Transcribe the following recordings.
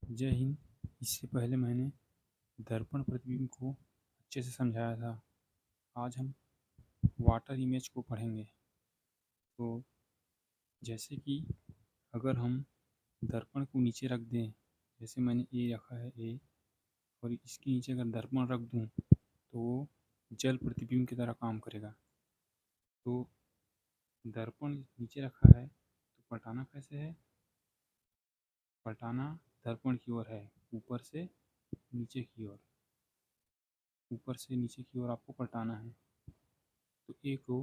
जय हिंद। इससे पहले मैंने दर्पण प्रतिबिंब को अच्छे से समझाया था। आज हम वाटर इमेज को पढ़ेंगे। तो जैसे कि अगर हम दर्पण को नीचे रख दें, जैसे मैंने ए रखा है ए, और इसके नीचे अगर दर्पण रख दूं तो वो जल प्रतिबिंब की तरह काम करेगा। तो दर्पण नीचे रखा है तो पलटाना कैसे है? पलटाना दर्पण की ओर है, ऊपर से नीचे की ओर। ऊपर से नीचे की ओर आपको पलटाना है। तो ए को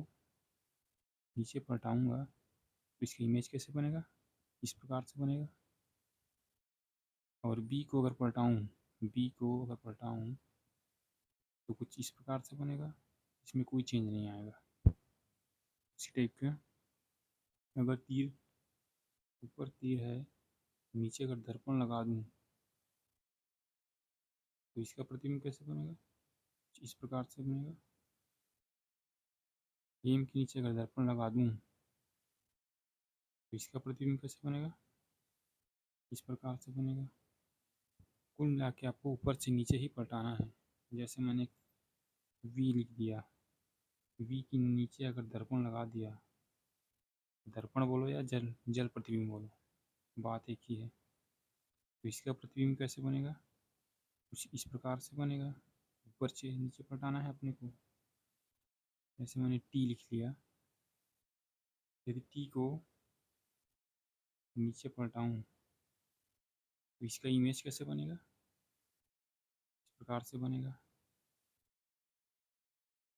नीचे पलटाऊंगा तो इसकी इमेज कैसे बनेगा? इस प्रकार से बनेगा। और बी को अगर पलटाऊँ तो कुछ इस प्रकार से बनेगा। इसमें कोई चेंज नहीं आएगा। इसी टाइप का अगर तीर, ऊपर तीर है, नीचे अगर दर्पण लगा दूँ तो इसका प्रतिबिंब कैसे बनेगा? इस प्रकार से बनेगा। एम के नीचे अगर दर्पण लगा दूँ तो इसका प्रतिबिंब कैसे बनेगा? इस प्रकार से बनेगा। कुल मिला के आपको ऊपर से नीचे ही पलटाना है। जैसे मैंने वी लिख दिया, वी के नीचे अगर दर्पण लगा दिया, दर्पण बोलो या जल जल प्रतिबिंब बोलो, बात एक ही है। तो इसका प्रतिबिंब कैसे बनेगा? कुछ इस प्रकार से बनेगा। ऊपर से नीचे पलटाना है अपने को। जैसे मैंने टी लिख लिया, यदि टी को नीचे पलटाऊँ तो इसका इमेज कैसे बनेगा? इस प्रकार से बनेगा।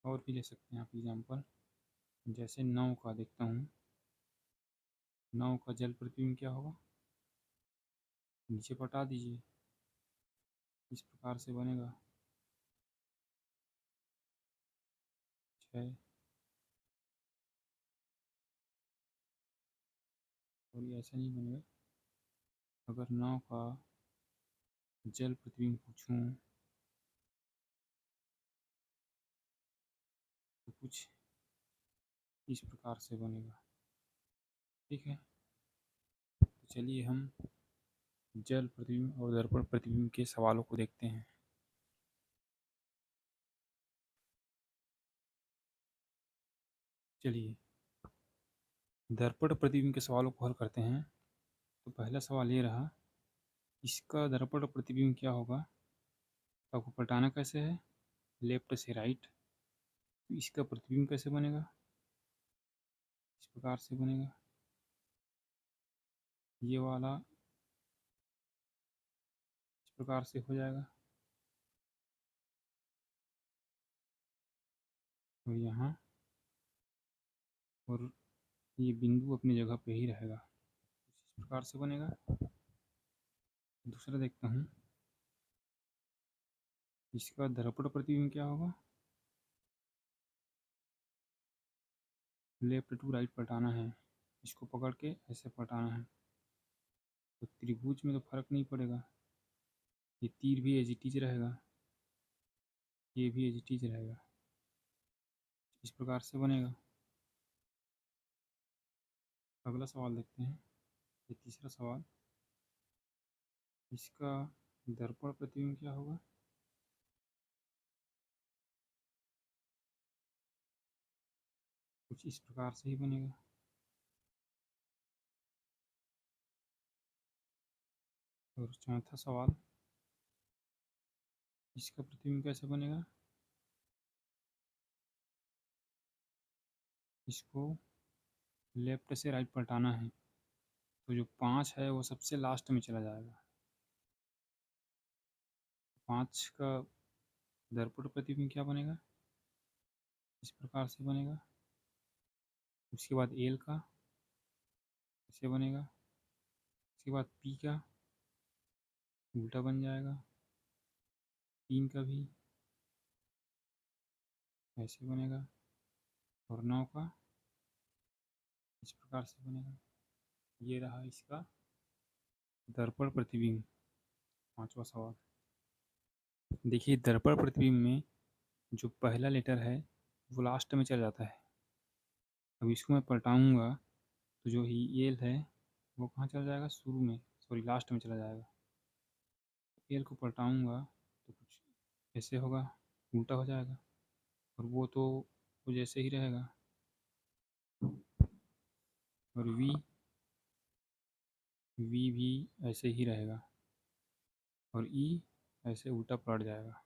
और भी ले सकते हैं आप एग्जाम्पल। जैसे 9 का देखता हूँ, 9 का जल प्रतिबिंब क्या होगा? नीचे पलटा दीजिए, इस प्रकार से बनेगा। 6, और ये ऐसा नहीं बनेगा। अगर 9 का जल प्रतिबिंब पूछूँ तो कुछ इस प्रकार से बनेगा। ठीक है, तो चलिए हम जल प्रतिबिंब और दर्पण प्रतिबिंब के सवालों को देखते हैं। चलिए दर्पण प्रतिबिंब के सवालों को हल करते हैं। तो पहला सवाल ये रहा, इसका दर्पण प्रतिबिंब क्या होगा? तो आपको पलटाना कैसे है? लेफ्ट से राइट। तो इसका प्रतिबिंब कैसे बनेगा? इस प्रकार से बनेगा। ये वाला इस प्रकार से हो जाएगा। और यहाँ, और ये बिंदु अपनी जगह पे ही रहेगा। इस प्रकार से बनेगा। दूसरा देखता हूँ, इसका दर्पण प्रतिबिंब क्या होगा? लेफ्ट टू राइट पलटाना है, इसको पकड़ के ऐसे पलटाना है। तो त्रिभुज में तो फर्क नहीं पड़ेगा, ये तीर भी एज इट इज रहेगा, ये भी एज इट इज रहेगा। इस प्रकार से बनेगा। अगला सवाल देखते हैं, ये तीसरा सवाल, इसका दर्पण प्रतिबिंब क्या होगा? कुछ इस प्रकार से ही बनेगा। और चौथा सवाल, इसका प्रतिबिंब कैसे बनेगा? इसको लेफ्ट से राइट पलटाना है, तो जो 5 है वो सबसे लास्ट में चला जाएगा। 5 का दर्पण प्रतिबिंब क्या बनेगा? इस प्रकार से बनेगा। उसके बाद एल का ऐसे बनेगा। उसके बाद पी का उल्टा बन जाएगा। 3 का भी ऐसे बनेगा। और 9 का इस प्रकार से बनेगा। ये रहा इसका दर्पण प्रतिबिंब। पांचवा सवाल, देखिए दर्पण प्रतिबिंब में जो पहला लेटर है वो लास्ट में चला जाता है। अब इसको मैं पलटाऊँगा तो जो ही एल है वो कहाँ चला जाएगा? शुरू में, सॉरी लास्ट में चला जाएगा। एल को पलटाऊँगा तो कुछ ऐसे होगा, उल्टा हो जाएगा, और वो जैसे ही रहेगा। और वी भी ऐसे ही रहेगा, और ई ऐसे उल्टा पलट जाएगा।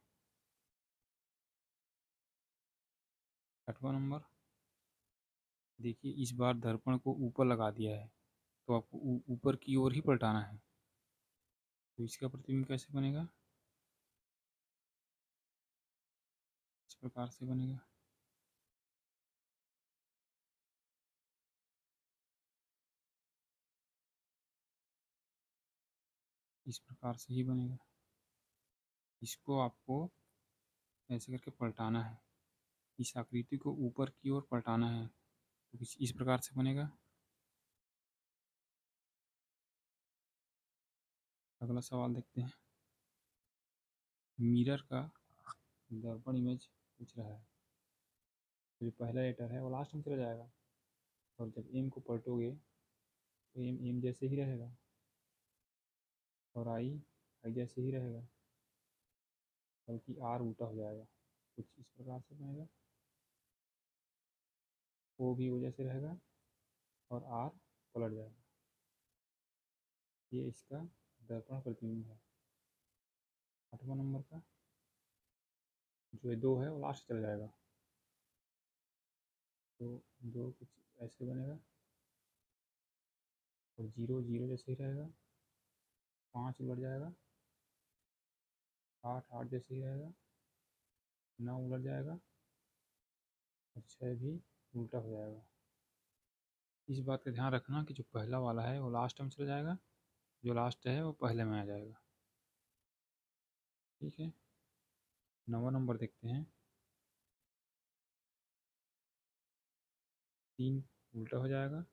8वां नंबर, देखिए इस बार दर्पण को ऊपर लगा दिया है, तो आपको ऊपर की ओर ही पलटाना है। तो इसका प्रतिबिंब कैसे बनेगा? इस प्रकार से बनेगा। इस प्रकार से ही बनेगा। इसको आपको ऐसे करके पलटाना है, इस आकृति को ऊपर की ओर पलटाना है, तो इस प्रकार से बनेगा। अगला सवाल देखते हैं। मिरर का दर्पण इमेज पूछ रहा है, तो जो पहला लेटर है वो लास्ट में चला जाएगा, और जब एम को पलटोगे तो एम एम जैसे ही रहेगा, और आई आई जैसे ही रहेगा, बल्कि आर उल्टा हो जाएगा। कुछ इस प्रकार से बनेगा। ओ भी वो जैसे रहेगा, और आर पलट जाएगा। ये इसका दर्पण प्रतिबिंब है। 8वां नंबर का जो 2 है वो लास्ट चला जाएगा, तो 2 कुछ ऐसे बनेगा, और 0 0 जैसे ही रहेगा, 5 उलट जाएगा, 8 8 जैसे ही रहेगा, 9 उलट जाएगा, और 6 भी उल्टा हो जाएगा। इस बात का ध्यान रखना कि जो पहला वाला है वो लास्ट में चला जाएगा, जो लास्ट है वो पहले में आ जाएगा। ठीक है। 9वां नंबर देखते हैं। 3 उल्टा हो जाएगा,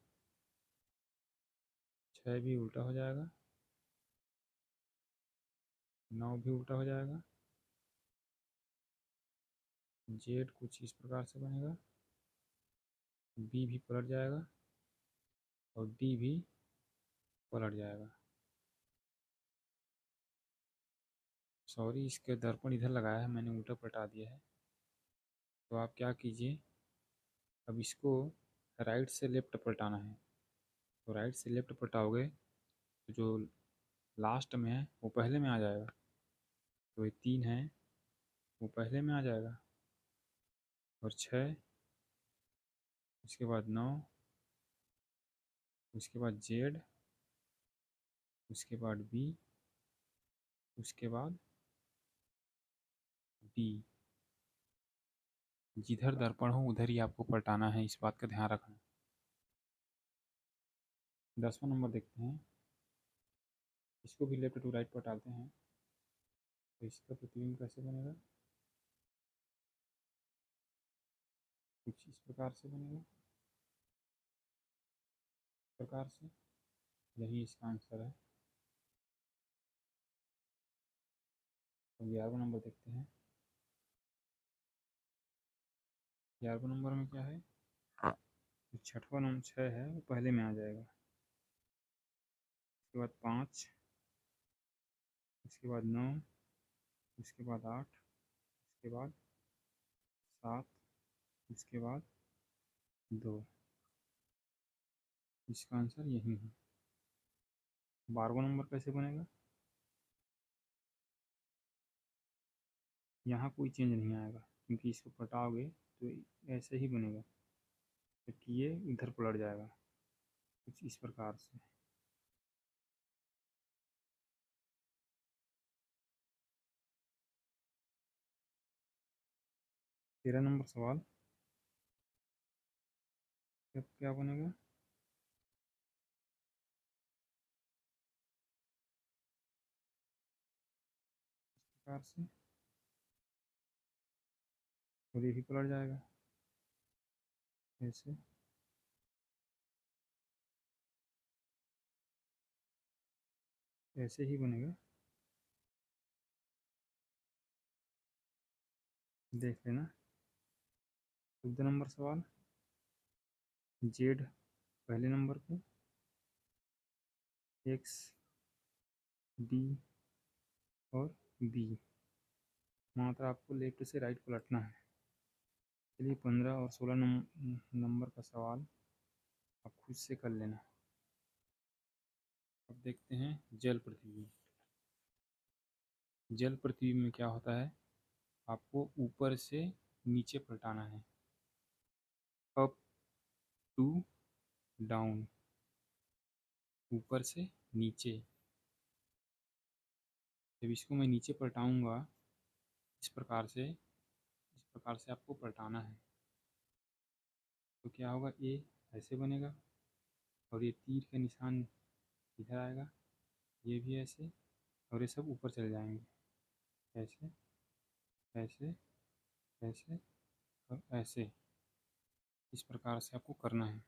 6 भी उल्टा हो जाएगा, 9 भी उल्टा हो जाएगा, जेड कुछ इस प्रकार से बनेगा, बी भी पलट जाएगा, और डी भी पलट जाएगा। सॉरी, इसके दर्पण इधर लगाया है मैंने, उल्टा पलटा दिया है। तो आप क्या कीजिए, अब इसको राइट से लेफ्ट पलटाना है। तो राइट से लेफ्ट पलटाओगे तो जो लास्ट में है वो पहले में आ जाएगा, तो ये 3 है वो पहले में आ जाएगा, और 6, उसके बाद 9, उसके बाद जेड, उसके बाद बी, उसके बाद डी। जिधर दर्पण हो उधर ही आपको पलटाना है, इस बात का ध्यान रखना। 10वां नंबर देखते हैं। इसको भी लेफ्ट टू राइट पलटाते हैं, तो इसका प्रतिबिंब कैसे बनेगा? कुछ इस प्रकार से बनेगा। इस प्रकार से, यही इसका आंसर है। तो 11वां नंबर देखते हैं। 11वां नंबर में क्या है? जो 6वां नंबर 6 है वो पहले में आ जाएगा, उसके बाद 5, उसके बाद 9, उसके बाद 8, उसके बाद 7, उसके बाद 2। इसका आंसर यही है। 12वां नंबर कैसे बनेगा? यहाँ कोई चेंज नहीं आएगा, क्योंकि इसको पटाओगे तो ऐसे ही बनेगा, जबकि ये इधर पलट जाएगा, कुछ इस प्रकार से। तेरह नंबर सवाल, क्या बनेगा? इस प्रकार से, और ये भी पलट जाएगा ऐसे। ऐसे ही बनेगा, देख लेना। 14 नंबर सवाल, जेड पहले नंबर पे, एक्स डी और बी। मात्र आपको लेफ्ट से राइट पलटना है। चलिए 15 और 16 नंबर का सवाल आप खुद से कर लेना। अब देखते हैं जल प्रतिबिंब। जल प्रतिबिंब में क्या होता है, आपको ऊपर से नीचे पलटाना है, अप टू डाउन, ऊपर से नीचे। जब इसको मैं नीचे पलटाऊंगा इस प्रकार से आपको पलटाना है, तो क्या होगा, ए ऐसे बनेगा और ये तीर का निशान इधर आएगा, ये भी ऐसे, और ये सब ऊपर चले जाएंगे, ऐसे ऐसे ऐसे और ऐसे। इस प्रकार से आपको करना है।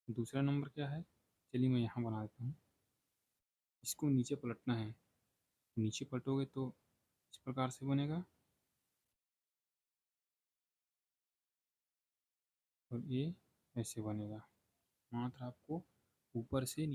दूसरा नंबर क्या है, चलिए मैं यहाँ बना देता हूँ। इसको नीचे पलटना है, नीचे पलटोगे तो इस प्रकार से बनेगा और ये ऐसे बनेगा। मात्र आपको ऊपर से नीचे